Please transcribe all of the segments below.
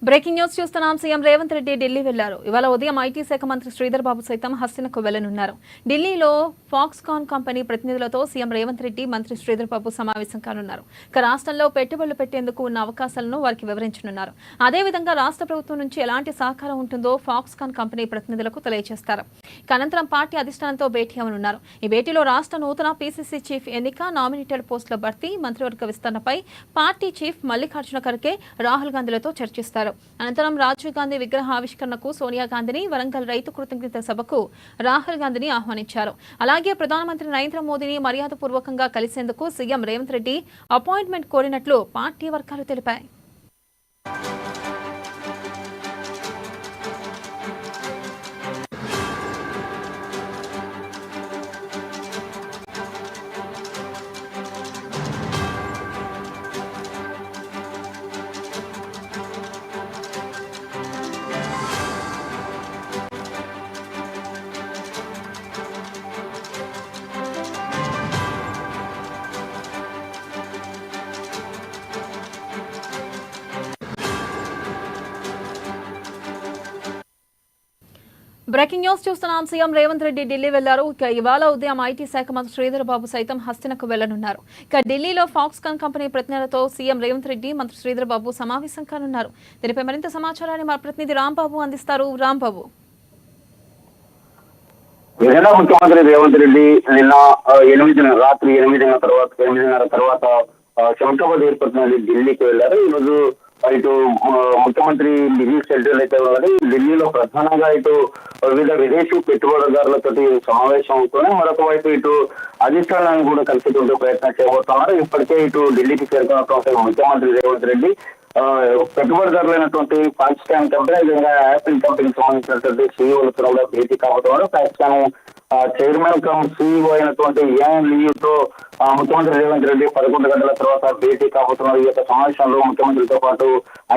Breaking news చూస్తున్నాం. CM Revanth Reddy Delhi వెళ్లారు. ఇవాళ ఉదయం ఐటీ శాఖ మంత్రి శ్రీధర్ బాబు సైతం హస్తినకు వెళ్లనున్నారు. ఢిల్లీలో ఫాక్స్కాన్ కంపెనీ ప్రతినిధులతో సీఎం రేవంత్ రెడ్డి మంత్రి శ్రీధర్ బాబు సమావేశం కానున్నారు. ఇక రాష్ట్రంలో పెట్టుబడులు పెట్టేందుకు ఉన్న అవకాశాలను వారికి వివరించనున్నారు. అదేవిధంగా రాష్ట్ర ప్రభుత్వం నుంచి ఎలాంటి సహకారం ఉంటుందో ఫాక్స్కాన్ కంపెనీ ప్రతినిధులకు తెలియజేస్తారు. ఇక అనంతరం పార్టీ అధిష్టానంతో భేటీ అవనున్నారు. ఈ భేటీలో రాష్ట్ర నూతన పీసీసీ చీఫ్ ఎన్నిక, నామినేటెడ్ పోస్టుల భర్తీ, మంత్రివర్గ విస్తరణపై పార్టీ చీఫ్ మల్లికార్జున ఖర్గే, రాహుల్ గాంధీలతో చర్చిస్తారు. అనంతరం రాజీవ్ గాంధీ విగ్రహ ఆవిష్కరణకు సోనియా గాంధీని, వరంగల్ రైతు కృతజ్ఞత సభకు రాహుల్ గాంధీని ఆహ్వానించారు. అలాగే ప్రధానమంత్రి నరేంద్ర మోదీని మర్యాదపూర్వకంగా కలిసేందుకు సీఎం రేవంత్ రెడ్డి అపాయింట్మెంట్ కోరినట్లు పార్టీ వర్గాలు తెలిపాయి. బ్రేకింగ్ న్యూస్ చూస్తున్నాం. సీఎం రేవంత్ రెడ్డి ఢిల్లీ వెళ్లారు. ఇక ఇవాళ ఉదయం ఐటీ శాఖ మంత్రి శ్రీధర్ బాబు సైతం హస్తినకు వెళ్లనున్నారు. ఇక ఢిల్లీలో ఫాక్స్కాన్ కంపెనీ ప్రతినిధులతో సీఎం రేవంత్ రెడ్డి, మంత్రి శ్రీధర్ బాబు సమావేశం కానున్నారు. దీనిపై మరింత సమాచారాన్ని మా ప్రతినిధి రాంబాబు అందిస్తారు. రాంబాబు, ముఖ్యమంత్రి రేవంత్ రెడ్డి నిన్న రాత్రి 8:30 తర్వాత శంషాబాద్ ఎయిర్పోర్ట్ నుండి ఢిల్లీకి వెళ్లారు. ఈ రోజు ఇటు ముఖ్యమంత్రి బిజీ షెడ్యూల్ అయితే ఉన్నది. ఢిల్లీలో ప్రధానంగా ఇటు వివిధ విదేశీ పెట్టుబడిదారులతో సమావేశం అవుతూనే మరొక వైపు ఇటు అధిష్టానాన్ని కూడా కలిసేటువంటి ప్రయత్నం చేయబోతున్నారు. ఇప్పటికే ఇటు ఢిల్లీకి చేరుకున్నటువంటి ముఖ్యమంత్రి రేవంత్ రెడ్డి పెట్టుబడిదారులైనటువంటి ఫాక్స్కాన్ కంపెనీ, విధంగా యాపిల్ కంపెనీకి సంబంధించినటువంటి సీఈఓలతో కూడా భేటీ కాబోతున్నారు. ఫాక్స్కాన్ చైర్మన్ కమ్ సీఈఓ అయినటువంటి ఏఎన్ లీతో ముఖ్యమంత్రి రేవంత్ రెడ్డి 11 గంటల తర్వాత భేటీ కాబోతున్నారు. ఈ యొక్క సమావేశంలో ముఖ్యమంత్రితో పాటు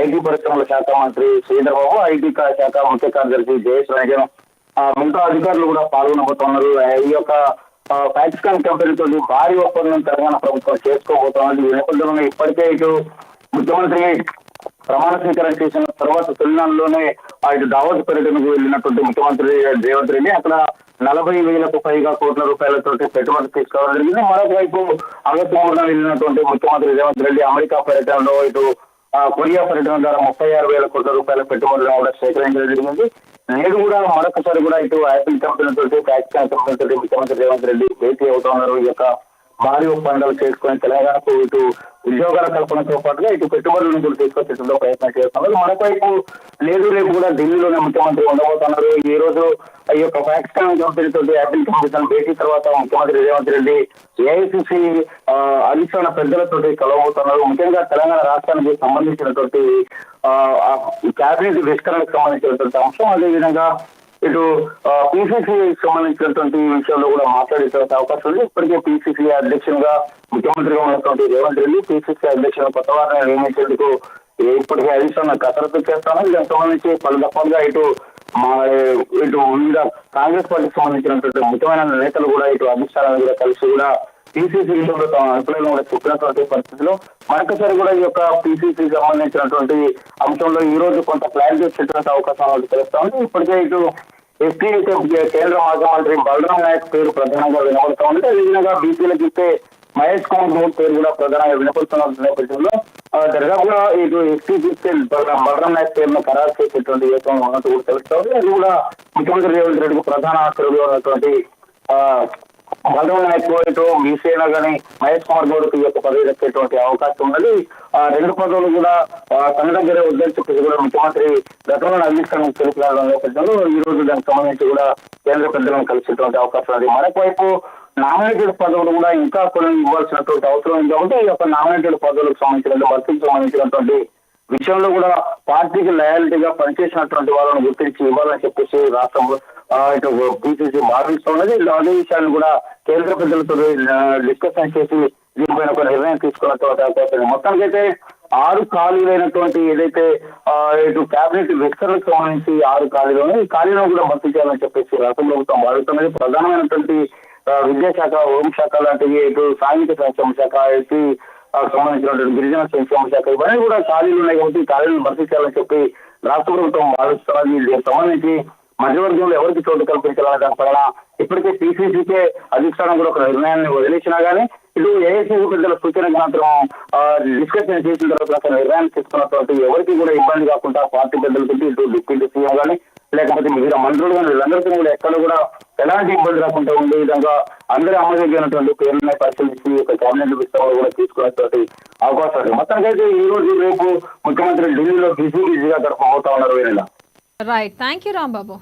ఐటీ పరిశ్రమల శాఖ మంత్రి శ్రీధర్ బాబు, ఐటీ శాఖ ముఖ్య కార్యదర్శి జయేష్ రంజన్, మిగతా అధికారులు కూడా పాల్గొనబోతున్నారు. ఈ యొక్క ఫాక్స్కాన్ కంపెనీతో భారీ ఒప్పందం తెలంగాణ ప్రభుత్వం చేసుకోబోతున్నది. ఈ నేపథ్యంలో ఇప్పటికే ఇటు ముఖ్యమంత్రి ప్రమాణ స్వీకారం చేసిన తర్వాత తొలినాడులోనే ఇటు దావోస్ పర్యటనకు వెళ్ళినటువంటి ముఖ్యమంత్రి రేవంత్ రెడ్డి అక్కడ 40,000కు పైగా కోట్ల రూపాయలతో పెట్టుబడి తీసుకోవడం జరిగింది. మరొక వైపు ఆగస్టు 3న వెళ్ళినటువంటి ముఖ్యమంత్రి రేవంత్ రెడ్డి అమెరికా పర్యటనలో ఇటు కొరియా పర్యటన ద్వారా 36,000 కోట్ల రూపాయల పెట్టుబడులను కూడా సేకరించడం జరిగింది. నేడు కూడా మరొకసారి కూడా ఇటు యాపిల్ కంపెనీతో, ఫాక్స్కాన్ కంపెనీతో ముఖ్యమంత్రి రేవంత్ రెడ్డి భేటీ అవుతున్నారు. ఈ యొక్క భారీ ఒప్పందాలు చేసుకుని తెలంగాణకు ఇటు ఉద్యోగాల కల్పనతో పాటుగా ఇటు పెట్టుబడులను కూడా తీసుకొచ్చేందుకు ప్రయత్నం చేస్తున్నారు. మరొక వైపు రేపు కూడా ఢిల్లీలోనే ముఖ్యమంత్రి ఉండబోతున్నారు. ఈ రోజు ఈ యొక్క ఫాక్స్కాన్ కంపెనీతో యాపిల్ కంపెనీతో భేటీ తర్వాత ముఖ్యమంత్రి రేవంత్ రెడ్డి ఏఐసిసి అధిష్టాన పెద్దలతో కలవబోతున్నారు. ముఖ్యంగా తెలంగాణ రాష్ట్రానికి సంబంధించినటువంటి క్యాబినెట్ విస్తరణకు సంబంధించినటువంటి అంశం, అదేవిధంగా ఇటు పిసిసి సంబంధించినటువంటి విషయంలో కూడా మాట్లాడేటువంటి అవకాశం ఉంది. ఇప్పటికే పిసిసి అధ్యక్షునిగా ముఖ్యమంత్రిగా ఉన్నటువంటి రేవంత్ రెడ్డి పిసిసి అధ్యక్షుడు కొత్త వారిని నియమించేందుకు ఇప్పటికే అధిష్టానం కసరత్తు చేస్తాను. దీనికి సంబంధించి పలు దఫాలుగా ఇటు వివిధ కాంగ్రెస్ పార్టీకి సంబంధించినటువంటి ముఖ్యమైన నేతలు కూడా ఇటు అధిష్టానాన్ని కూడా కలిసి కూడా పిసిసి విషయంలో తమ అభిప్రాయం కూడా చెప్పినటువంటి పరిస్థితిలో మరొకసారి కూడా ఈ యొక్క పిసిసి సంబంధించినటువంటి అంశంలో ఈ రోజు కొంత క్లారిటీ వచ్చేటువంటి అవకాశం తెలుస్తా ఉంది. ఇప్పటికే ఇటు ఎస్టీ కేంద్ర మాజీ మంత్రి బలరాం నాయక్ పేరు ప్రధానంగా వినపడుతూ ఉంది. అదేవిధంగా బీసీలకు ఇస్తే మహేష్ కుమార్ గౌడ్ పేరు కూడా ప్రధానంగా వినపడుతున్న నేపథ్యంలో దర్గాపుగా ఇటు ఎస్టీ చూస్తే బలరాం నాయక్ పేరును ఖరారు చేసేటువంటి ఏకం ఉన్నట్టు కూడా తెలుస్తా ఉంది. అది కూడా ముఖ్యమంత్రి రేవంత్ రెడ్డికి ప్రధాన ఆశ్రయంలో ఉన్నటువంటి బలరాం నాయక్ ఇటు బీసీనా కానీ మహేష్ కుమార్ గౌడ్ ఈ యొక్క పదవి దక్కేటువంటి అవకాశం ఉన్నది. రెండు పదవులు కూడా తన దగ్గరే ఉద్దేశించి కూడా ముఖ్యమంత్రి గతంలో అధిష్టానం తెలుపుతున్న నేపథ్యంలో ఈ రోజు దానికి సంబంధించి కూడా కేంద్ర పెద్దలను కలిసేటువంటి అవకాశం ఉంది. మరొక వైపు నామినేటెడ్ పదవులు కూడా ఇంకా కొన్ని ఇవ్వాల్సినటువంటి అవసరం ఉంది. కాబట్టి ఈ యొక్క నామినేటెడ్ పదవులకు సంబంధించిన భర్తీకి సంబంధించినటువంటి విషయంలో కూడా పార్టీకి లయాలిటీగా పనిచేసినటువంటి వాళ్ళని గుర్తించి ఇవ్వాలని చెప్పేసి రాష్ట్రంలో ఇటు పిసిసి భావిస్తున్నది. అదే విషయాన్ని కూడా కేంద్ర పెద్దలతో డిస్కషన్ చేసి దీనిపైన ఒక నిర్ణయం తీసుకున్నటువంటి అవకాశం. మొత్తానికైతే 6 ఖాళీలైనటువంటి ఏదైతే ఇటు కేబినెట్ విస్తరణకు సంబంధించి 6 ఖాళీలు ఈ ఖాళీలను కూడా భర్తీ చేయాలని చెప్పేసి రాష్ట్ర ప్రభుత్వం భావిస్తున్నది. ప్రధానమైనటువంటి విద్యాశాఖ, హోంశాఖ లాంటివి, ఇటు సాంఘిక సంక్షేమ శాఖ, సంబంధించినటువంటి గిరిజన సంక్షేమ శాఖ ఇవన్నీ కూడా ఖాళీలు ఉన్నాయి కాబట్టి ఖాళీలను భర్తీ చేయాలని చెప్పి రాష్ట్ర ప్రభుత్వం భావిస్తున్నది. దీనికి సంబంధించి మధ్యవర్గంలో ఎవరికి చోటు కల్పించాలనే దానిపైన ఇప్పటికే పిసిసికే అధిష్టానం కూడా ఒక నిర్ణయాన్ని వదిలేసినా గానీ ఇటు ఏఐసిసి పెద్దల సూచనకు మాత్రం డిస్కషన్ చేసిన తర్వాత నిర్ణయాన్ని తీసుకున్నటువంటి ఎవరికి కూడా ఇబ్బంది కాకుండా పార్టీ పెద్దలతో ఇటు డిప్యూటీ సీఎం కానీ లేకపోతే మిగతా మంత్రులు కానీ వీళ్ళందరికీ కూడా ఎక్కడ కూడా ఎలాంటి ఇబ్బంది రాకుండా ఉండే విధంగా అందరూ అమలుమైనటువంటి పేర్లని పరిశీలించి ఒక కేబినెట్ విస్తరణ కూడా తీసుకునేటువంటి అవకాశం ఉంది. మొత్తానికైతే ఈ రోజు రేపు ముఖ్యమంత్రి ఢిల్లీలో బిజీగా గడపబోతా ఉన్నారు. Right, thank you Rambabu.